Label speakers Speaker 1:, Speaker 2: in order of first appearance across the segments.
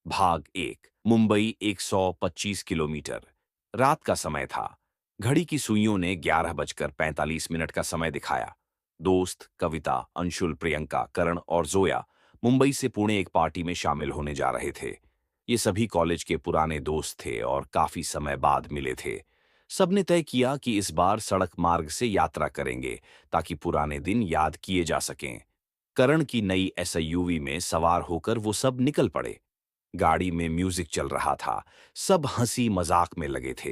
Speaker 1: भाग एक। मुंबई 125 किलोमीटर। रात का समय था। घड़ी की सुइयों ने 11:45 का समय दिखाया। दोस्त कविता, अंशुल, प्रियंका, करण और जोया मुंबई से पुणे एक पार्टी में शामिल होने जा रहे थे। ये सभी कॉलेज के पुराने दोस्त थे और काफी समय बाद मिले थे। सबने तय किया कि इस बार सड़क मार्ग से यात्रा करेंगे ताकि पुराने दिन याद किए जा सकें। करण की नई एसयूवी में सवार होकर वो सब निकल पड़े। गाड़ी में म्यूजिक चल रहा था। सब हंसी मजाक में लगे थे।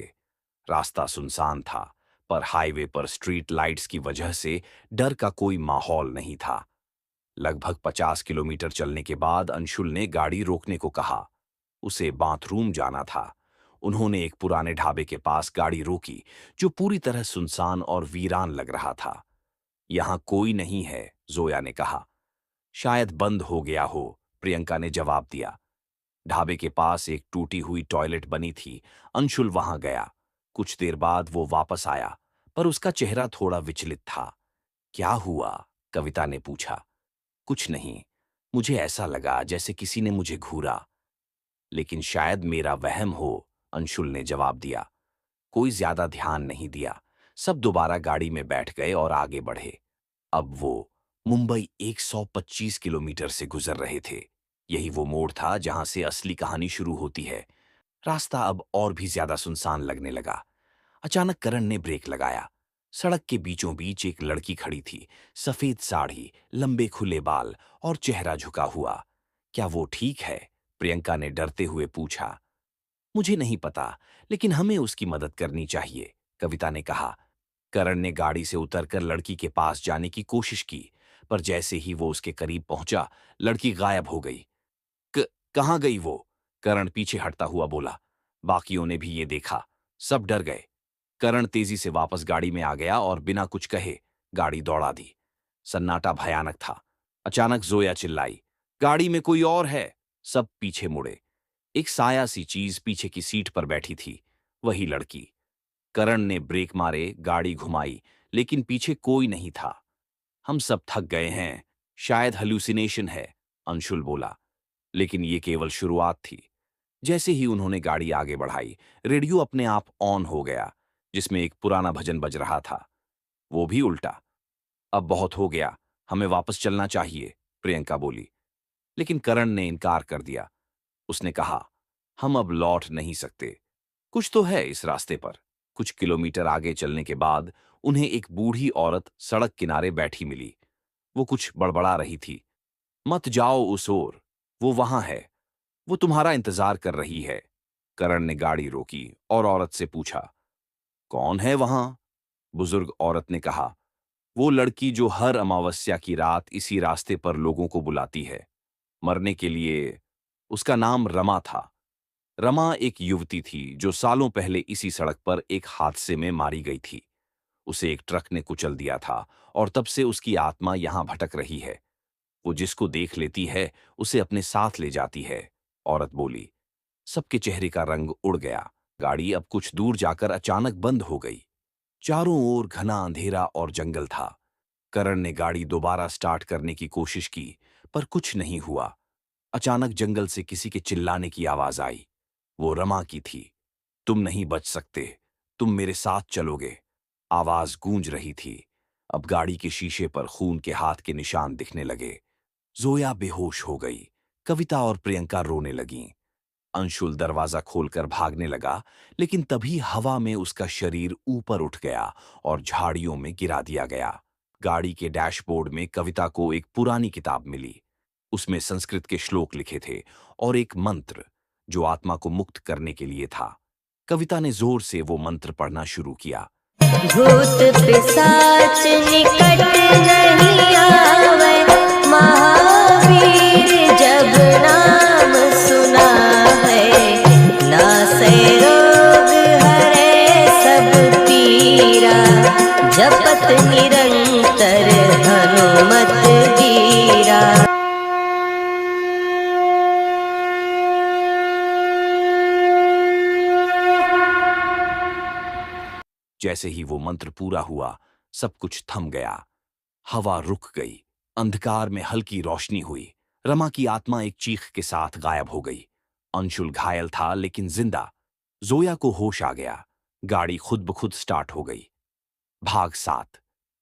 Speaker 1: रास्ता सुनसान था, पर हाईवे पर स्ट्रीट लाइट्स की वजह से डर का कोई माहौल नहीं था। लगभग 50 किलोमीटर चलने के बाद अंशुल ने गाड़ी रोकने को कहा। उसे बाथरूम जाना था। उन्होंने एक पुराने ढाबे के पास गाड़ी रोकी, जो पूरी तरह सुनसान और वीरान लग रहा था। यहां कोई नहीं है, जोया ने कहा। शायद बंद हो गया हो, प्रियंका ने जवाब दिया। ढाबे के पास एक टूटी हुई टॉयलेट बनी थी। अंशुल वहां गया। कुछ देर बाद वो वापस आया, पर उसका चेहरा थोड़ा विचलित था। क्या हुआ? कविता ने पूछा। कुछ नहीं। मुझे ऐसा लगा जैसे किसी ने मुझे घूरा। लेकिन शायद मेरा वहम हो, अंशुल ने जवाब दिया। कोई ज्यादा ध्यान नहीं दिया। सब दोबारा गाड़ी में बैठ गए और आगे बढ़े। अब वो मुंबई 125 किलोमीटर से गुजर रहे थे। यही वो मोड़ था जहां से असली कहानी शुरू होती है। रास्ता अब और भी ज्यादा सुनसान लगने लगा। अचानक करण ने ब्रेक लगाया। सड़क के बीचों बीच एक लड़की खड़ी थी। सफेद साड़ी, लंबे खुले बाल और चेहरा झुका हुआ। क्या वो ठीक है? प्रियंका ने डरते हुए पूछा। मुझे नहीं पता, लेकिन हमें उसकी मदद करनी चाहिए, कविता ने कहा। करण ने गाड़ी से उतरकर लड़की के पास जाने की कोशिश की, पर जैसे ही वो उसके करीब पहुंचा, लड़की गायब हो गई। क कहाँ गई वो? करण पीछे हटता हुआ बोला। बाकियों ने भी ये देखा। सब डर गए। करण तेजी से वापस गाड़ी में आ गया और बिना कुछ कहे गाड़ी दौड़ा दी। सन्नाटा भयानक था। अचानक जोया चिल्लाई, गाड़ी में कोई और है। सब पीछे मुड़े। एक साया सी चीज पीछे की सीट पर बैठी थी। वही लड़की। करण ने ब्रेक मारे, गाड़ी घुमाई, लेकिन पीछे कोई नहीं था। हम सब थक गए हैं। शायद हेलुसिनेशन है, अंशुल बोला। लेकिन ये केवल शुरुआत थी। जैसे ही उन्होंने गाड़ी आगे बढ़ाई, रेडियो अपने आप ऑन हो गया, जिसमें एक पुराना भजन बज रहा था। वो भी उल्टा। अब बहुत हो गया, हमें वापस चलना चाहिए, प्रियंका बोली। लेकिन करण ने इनकार कर दिया। उसने कहा, हम अब लौट नहीं सकते। कुछ तो है इस रास्ते पर। कुछ किलोमीटर आगे चलने के बाद उन्हें एक बूढ़ी औरत सड़क किनारे बैठी मिली। वो कुछ बड़बड़ा रही थी। मत जाओ उस ओर, वो वहां है। वो तुम्हारा इंतजार कर रही है। करण ने गाड़ी रोकी और औरत से पूछा, कौन है वहां? बुजुर्ग औरत ने कहा, वो लड़की जो हर अमावस्या की रात इसी रास्ते पर लोगों को बुलाती है, मरने के लिए। उसका नाम रमा था। रमा एक युवती थी जो सालों पहले इसी सड़क पर एक हादसे में मारी गई थी। उसे एक ट्रक ने कुचल दिया था और तब से उसकी आत्मा यहां भटक रही है। वो जिसको देख लेती है, उसे अपने साथ ले जाती है, औरत बोली। सबके चेहरे का रंग उड़ गया। गाड़ी अब कुछ दूर जाकर अचानक बंद हो गई। चारों ओर घना अंधेरा और जंगल था। करण ने गाड़ी दोबारा स्टार्ट करने की कोशिश की, पर कुछ नहीं हुआ। अचानक जंगल से किसी के चिल्लाने की आवाज आई। वो रमा की थी। तुम नहीं बच सकते, तुम मेरे साथ चलोगे। आवाज गूंज रही थी। अब गाड़ी के शीशे पर खून के हाथ के निशान दिखने लगे। जोया बेहोश हो गई। कविता और प्रियंका रोने लगीं। अंशुल दरवाजा खोलकर भागने लगा, लेकिन तभी हवा में उसका शरीर ऊपर उठ गया और झाड़ियों में गिरा दिया गया। गाड़ी के डैशबोर्ड में कविता को एक पुरानी किताब मिली। उसमें संस्कृत के श्लोक लिखे थे और एक मंत्र, जो आत्मा को मुक्त करने के लिए था। कविता ने जोर से वो मंत्र पढ़ना शुरू किया।
Speaker 2: भूत पिशाच निकट नहीं आवे, महावीर जब नाम सुना है। नासै रोग हरै सब पीरा, जपत निरंतर हनुमत वीरा।
Speaker 1: जैसे ही वो मंत्र पूरा हुआ, सब कुछ थम गया। हवा रुक गई। अंधकार में हल्की रोशनी हुई। रमा की आत्मा एक चीख के साथ गायब हो गई। अंशुल घायल था लेकिन जिंदा। जोया को होश आ गया। गाड़ी खुद ब खुद स्टार्ट हो गई। भाग 7।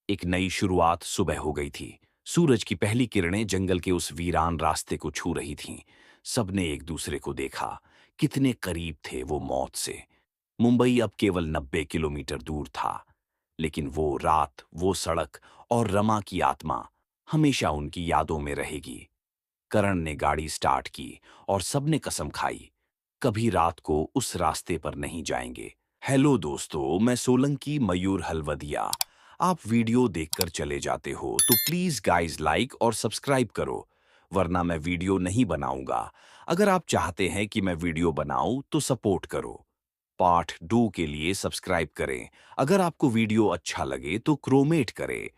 Speaker 1: एक नई शुरुआत सुबह हो गई थी। सूरज की पहली किरणें जंगल के उस वीरान रास्ते को छू रही थीं। सबने एक दूसरे को देखा। कितने करीब थे वो मौत से। मुंबई अब केवल 90 किलोमीटर दूर था। लेकिन वो रात, वो सड़क और रमा की आत्मा हमेशा उनकी यादों में रहेगी। करण ने गाड़ी स्टार्ट की और सबने कसम खाई, कभी रात को उस रास्ते पर नहीं जाएंगे। हेलो दोस्तों, मैं सोलंकी मयूर हलवदिया। आप वीडियो देखकर चले जाते हो तो प्लीज गाइस लाइक और सब्सक्राइब करो, वरना मैं वीडियो नहीं बनाऊंगा। अगर आप चाहते हैं कि मैं वीडियो बनाऊं तो सपोर्ट करो। पार्ट 2 के लिए सब्सक्राइब करें। अगर आपको वीडियो अच्छा लगे तो क्रोमेट करें।